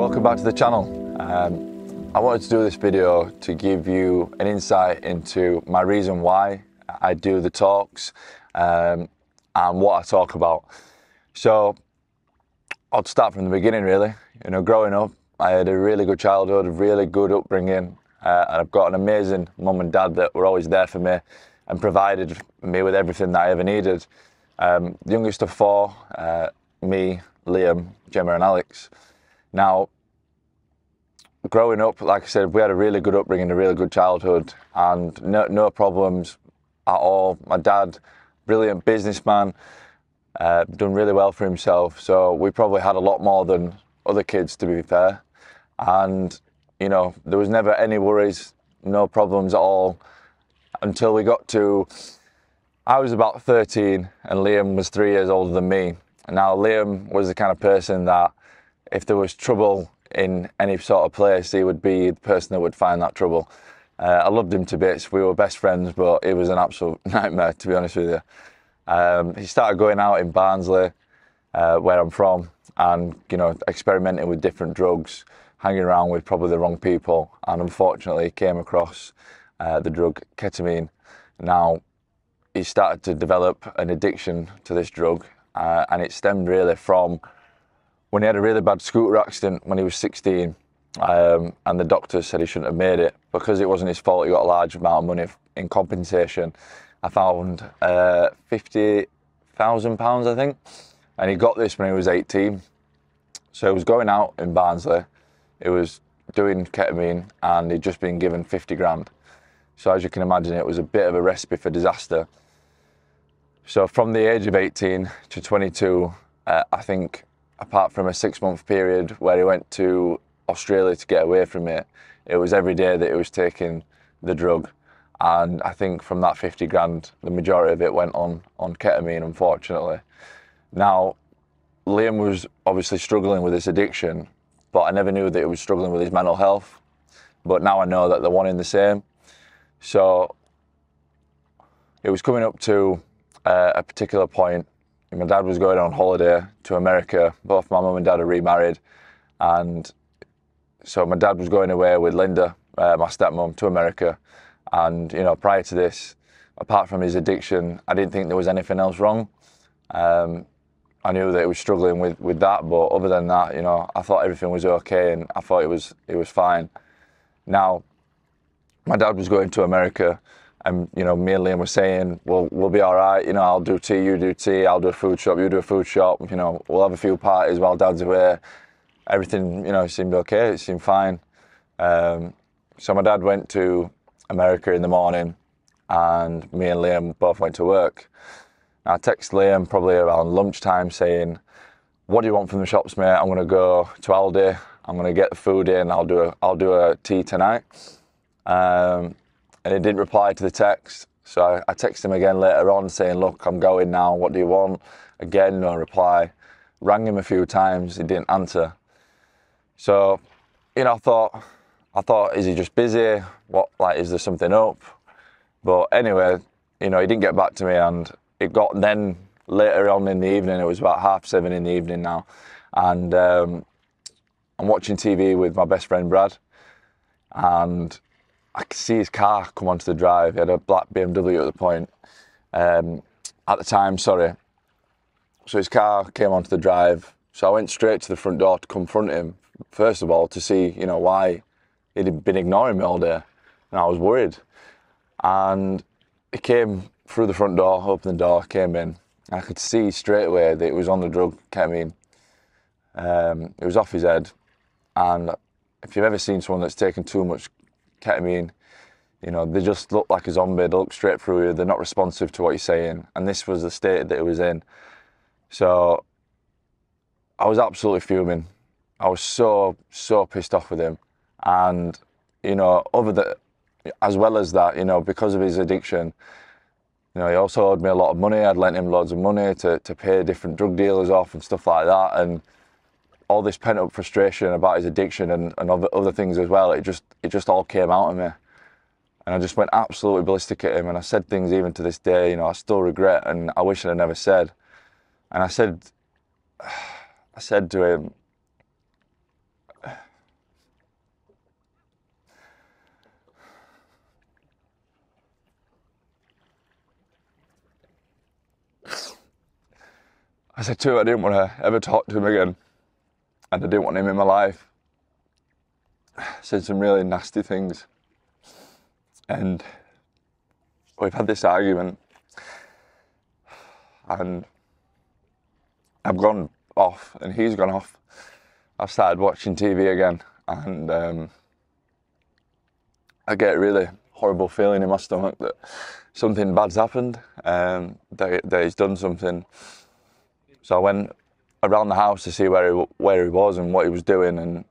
welcome back to the channel. I wanted to do this video to give you an insight into my reason why I do the talks and what I talk about. So I'll start from the beginning really. You know, growing up, I had a really good childhood, a really good upbringing, and I've got an amazing mum and dad that were always there for me and provided me with everything that I ever needed. The youngest of four, me, Liam, Gemma and Alex. Now, growing up, like I said, we had a really good upbringing, a really good childhood, and no problems at all. My dad, brilliant businessman, done really well for himself, so we probably had a lot more than other kids, to be fair. And, you know, there was never any worries, no problems at all, until we got to, I was about 13 and Liam was 3 years older than me. And now Liam was the kind of person that if there was trouble in any sort of place, he would be the person that would find that trouble. I loved him to bits. We were best friends, but it was an absolute nightmare, to be honest with you. He started going out in Barnsley, where I'm from, and, you know, experimenting with different drugs, hanging around with probably the wrong people, and unfortunately came across the drug ketamine. Now, he started to develop an addiction to this drug, and it stemmed really from when he had a really bad scooter accident when he was 16, and the doctors said he shouldn't have made it. Because it wasn't his fault, he got a large amount of money in compensation. I found £50,000, I think, and he got this when he was 18. So he was going out in Barnsley, he was doing ketamine, and he'd just been given 50 grand. So as you can imagine, it was a bit of a recipe for disaster. So from the age of 18 to 22, I think, apart from a 6-month period where he went to Australia to get away from it, it was every day that he was taking the drug. And I think from that 50 grand, the majority of it went on ketamine, unfortunately. Now, Liam was obviously struggling with this addiction, but I never knew that he was struggling with his mental health. But now I know that they're one and the same. So it was coming up to a particular point. My dad was going on holiday to America. Both my mum and dad are remarried, and so my dad was going away with Linda, my stepmom, to America. And, you know, prior to this, apart from his addiction, I didn't think there was anything else wrong. I knew that he was struggling with that, but other than that, you know, I thought everything was okay, and I thought it was fine. Now, my dad was going to America, and, you know, me and Liam were saying, well, we'll be all right, you know, I'll do tea, you do tea, I'll do a food shop, you do a food shop, you know, we'll have a few parties while Dad's away. Everything, you know, seemed okay, it seemed fine. So my dad went to America in the morning, and me and Liam both went to work. I texted Liam probably around lunchtime saying, what do you want from the shops, mate? I'm going to go to Aldi, I'm going to get the food in, I'll do a tea tonight. And he didn't reply to the text, so I texted him again later on saying, look, I'm going now, what do you want? Again, no reply. Rang him a few times, he didn't answer. So, you know, I thought, is he just busy? What, like, is there something up? But anyway, you know, he didn't get back to me, and it got then later on in the evening, it was about 7:30 in the evening now, and I'm watching TV with my best friend Brad, and I could see his car come onto the drive. He had a black BMW at the point, at the time, sorry. So his car came onto the drive. So I went straight to the front door to confront him, first of all, to see, you know, why he'd been ignoring me all day. And I was worried. And he came through the front door, opened the door, came in. And I could see straight away that it was on the drug, ketamine. It was off his head. And if you've ever seen someone that's taken too much ketamine, you know, they just look like a zombie, they look straight through you, they're not responsive to what you're saying, and this was the state that it was in. So I was absolutely fuming. I was so pissed off with him. And, you know, as well as that, you know, because of his addiction, you know, he also owed me a lot of money. I'd lent him loads of money to pay different drug dealers off and stuff like that, and all this pent-up frustration about his addiction and other things as well, it just all came out of me. And I just went absolutely ballistic at him, and I said things even to this day, you know, I still regret and I wish I'd never said. And I said to him, I said to him I didn't want to ever talk to him again, and I didn't want him in my life. I said some really nasty things, and we've had this argument, and I've gone off and he's gone off. I've started watching TV again, and I get a really horrible feeling in my stomach that something bad's happened, that he's done something. So I went around the house to see where he was and what he was doing, and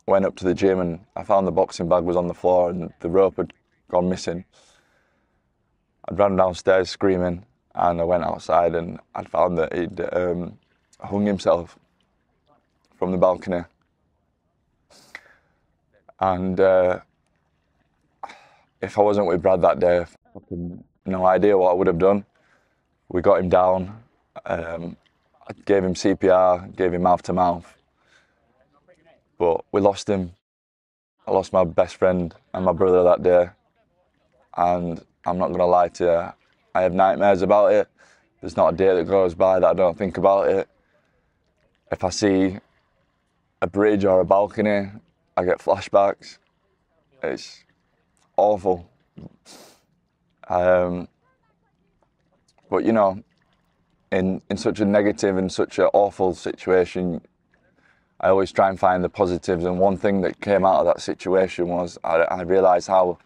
went up to the gym, and I found the boxing bag was on the floor and the rope had gone missing. I'd ran downstairs screaming, and I went outside and I'd found that he'd hung himself from the balcony. And if I wasn't with Brad that day, fucking no idea what I would have done. We got him down, I gave him CPR, gave him mouth to mouth, but we lost him. I lost my best friend and my brother that day, and I'm not gonna lie to you, I have nightmares about it. There's not a day that goes by that I don't think about it. If I see a bridge or a balcony, I get flashbacks. It's awful. But you know, in such a negative and such an awful situation, I always try and find the positives. And one thing that came out of that situation was I realised how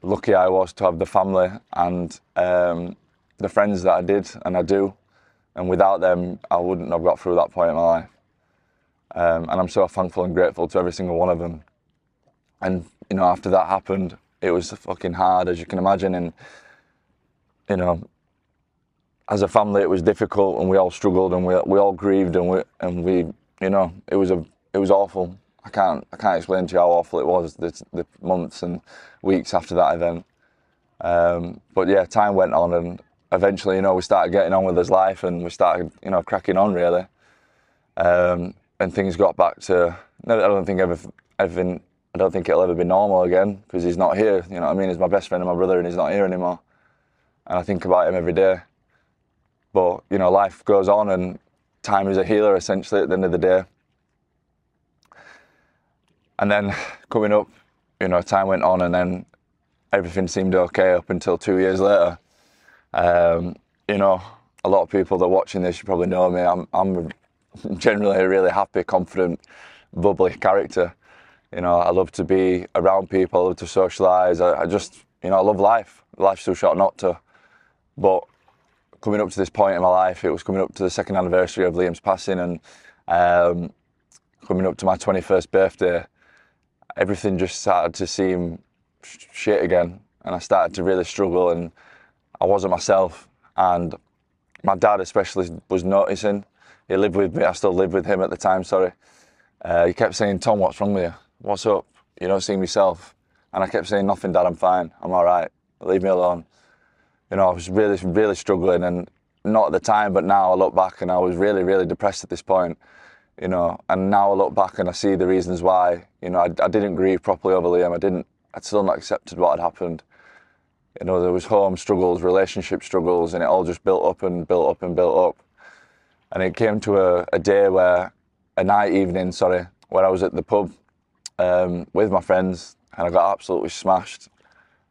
lucky I was to have the family and the friends that I did and I do. And without them, I wouldn't have got through that point in my life. And I'm so thankful and grateful to every single one of them. And, you know, after that happened, it was fucking hard, as you can imagine. And, you know, as a family, it was difficult, and we all struggled, and we all grieved, and we, you know, it was awful. I can't explain to you how awful it was, the months and weeks after that event. But yeah, time went on, and eventually, you know, we started getting on with his life, and we started, you know, cracking on really. And things got back to, I don't think it'll ever be normal again, because he's not here, you know what I mean? He's my best friend and my brother, and he's not here anymore. And I think about him every day. But, you know, life goes on, and time is a healer, essentially, at the end of the day. And then coming up, you know, time went on, and then everything seemed okay up until 2 years later. You know, a lot of people that are watching this, you probably know me. I'm generally a really happy, confident, bubbly character. You know, I love to be around people, I love to socialise. I just, you know, I love life. Life's too short not to. But coming up to this point in my life, it was coming up to the 2nd anniversary of Liam's passing, and coming up to my 21st birthday, everything just started to seem shit again, and I started to really struggle, and I wasn't myself. And my dad especially was noticing. He lived with me, I still lived with him at the time, sorry. He kept saying, "Tom, what's wrong with you? What's up? You don't seem yourself." And I kept saying, "Nothing, Dad, I'm fine, I'm all right, leave me alone." You know, I was really, really struggling, and not at the time, but now I look back, and I was really, really depressed at this point, you know. And now I look back and I see the reasons why. You know, I didn't grieve properly over Liam. I'd still not accepted what had happened. You know, there was home struggles, relationship struggles, and it all just built up and built up and built up. And it came to a night evening, where I was at the pub with my friends, and I got absolutely smashed.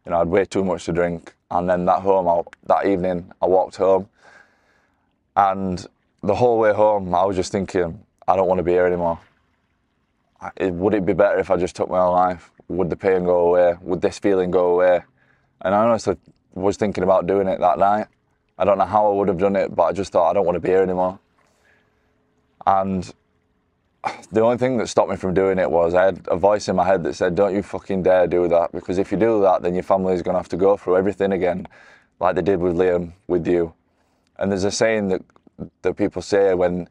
You know, I had way too much to drink. And then that evening, I walked home, and the whole way home, I was just thinking, I don't want to be here anymore. Would it be better if I just took my own life? Would the pain go away? Would this feeling go away? And I honestly was thinking about doing it that night. I don't know how I would have done it, but I just thought, I don't want to be here anymore. And the only thing that stopped me from doing it was I had a voice in my head that said, "Don't you fucking dare do that, because if you do that, then your family is going to have to go through everything again, like they did with Liam, with you." And there's a saying that people say when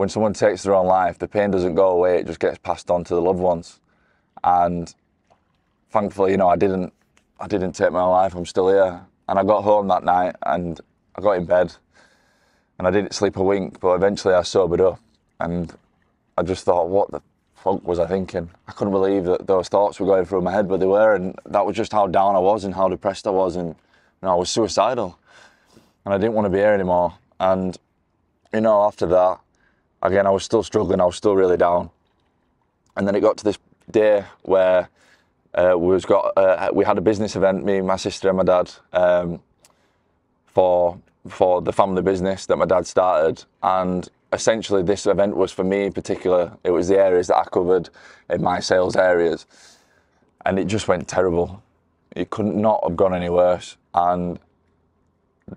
someone takes their own life, the pain doesn't go away, it just gets passed on to the loved ones. And thankfully, you know, I didn't take my own life, I'm still here. And I got home that night, and I got in bed, and I didn't sleep a wink, but eventually I sobered up, and I just thought, what the fuck was I thinking? I couldn't believe that those thoughts were going through my head, but they were, and that was just how down I was and how depressed I was, and you know, I was suicidal, and I didn't want to be here anymore. And you know, after that, again, I was still struggling. I was still really down. And then it got to this day where we had a business event, me, my sister and my dad, for the family business that my dad started. And essentially this event was for me in particular. It was the areas that I covered in my sales areas. And it just went terrible. It couldn't not have gone any worse. And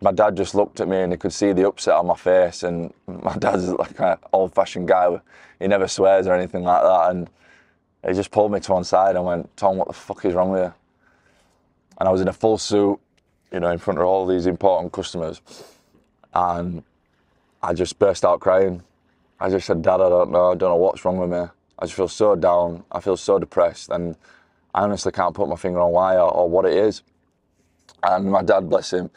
my dad just looked at me and he could see the upset on my face. And my dad's like an old-fashioned guy. He never swears or anything like that. And he just pulled me to one side and went, "Tom, what the fuck is wrong with you?" And I was in a full suit, you know, in front of all these important customers. And I just burst out crying. I just said, "Dad, I don't know what's wrong with me. I just feel so down. I feel so depressed. And I honestly can't put my finger on why or what it is." And my dad, bless him,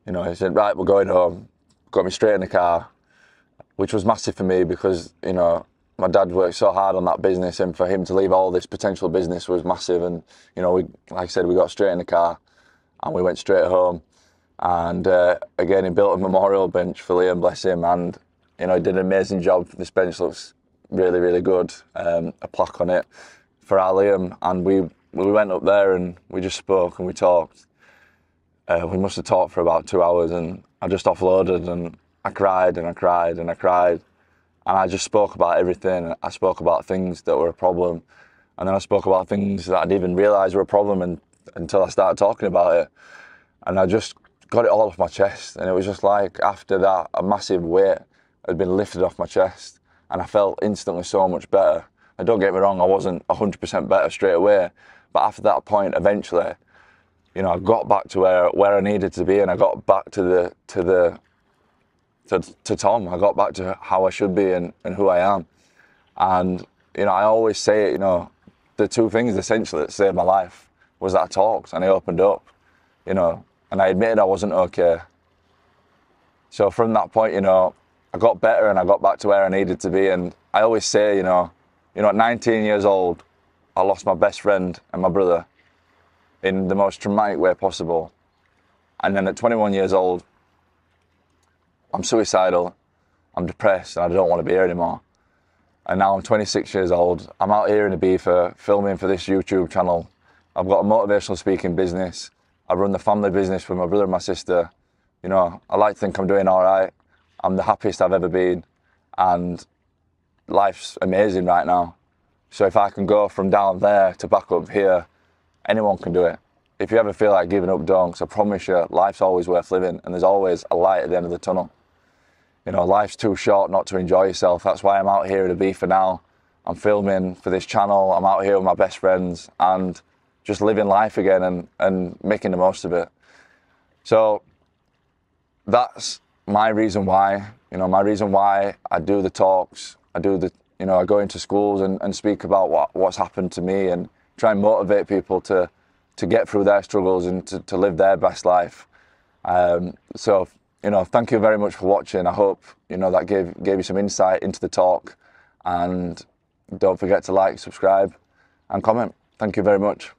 you know, he said, "Right, we're going home." Got me straight in the car, which was massive for me because, you know, my dad worked so hard on that business, and for him to leave all this potential business was massive. And, you know, like I said, we got straight in the car and we went straight home. And again, he built a memorial bench for Liam, bless him, and, you know, he did an amazing job. This bench looks really, really good. A plaque on it for our Liam. And we went up there and we just spoke and we talked. We must have talked for about 2 hours, and I just offloaded, and I cried and I cried and I cried. And I just spoke about everything. I spoke about things that were a problem. And then I spoke about things that I didn't even realise were a problem until I started talking about it. And I just got it all off my chest. And it was just like, after that, a massive weight had been lifted off my chest. And I felt instantly so much better. And don't get me wrong, I wasn't 100% better straight away. But after that point, eventually, you know, I got back to where I needed to be, and I got back to Tom. I got back to how I should be and who I am. And, you know, I always say it, you know, the two things essentially that saved my life was that I talked and I opened up, you know, and I admitted I wasn't okay. So from that point, you know, I got better and I got back to where I needed to be. And I always say, you know, at 19 years old, I lost my best friend and my brother in the most traumatic way possible. And then at 21 years old, I'm suicidal, I'm depressed, and I don't want to be here anymore. And now I'm 26 years old. I'm out here in Ibiza filming for this YouTube channel. I've got a motivational speaking business. I run the family business with my brother and my sister. You know, I like to think I'm doing all right. I'm the happiest I've ever been. And life's amazing right now. So if I can go from down there to back up here, anyone can do it. If you ever feel like giving up, don't, 'cause I promise you, life's always worth living, and there's always a light at the end of the tunnel. You know, life's too short not to enjoy yourself. That's why I'm out here in Ibiza now. I'm filming for this channel. I'm out here with my best friends and just living life again and making the most of it. So that's my reason why, you know, I do the talks. I go into schools and speak about what's happened to me and try and motivate people to get through their struggles and to live their best life. So, you know, thank you very much for watching. I hope, you know, that gave you some insight into the talk. And don't forget to like, subscribe and comment. Thank you very much.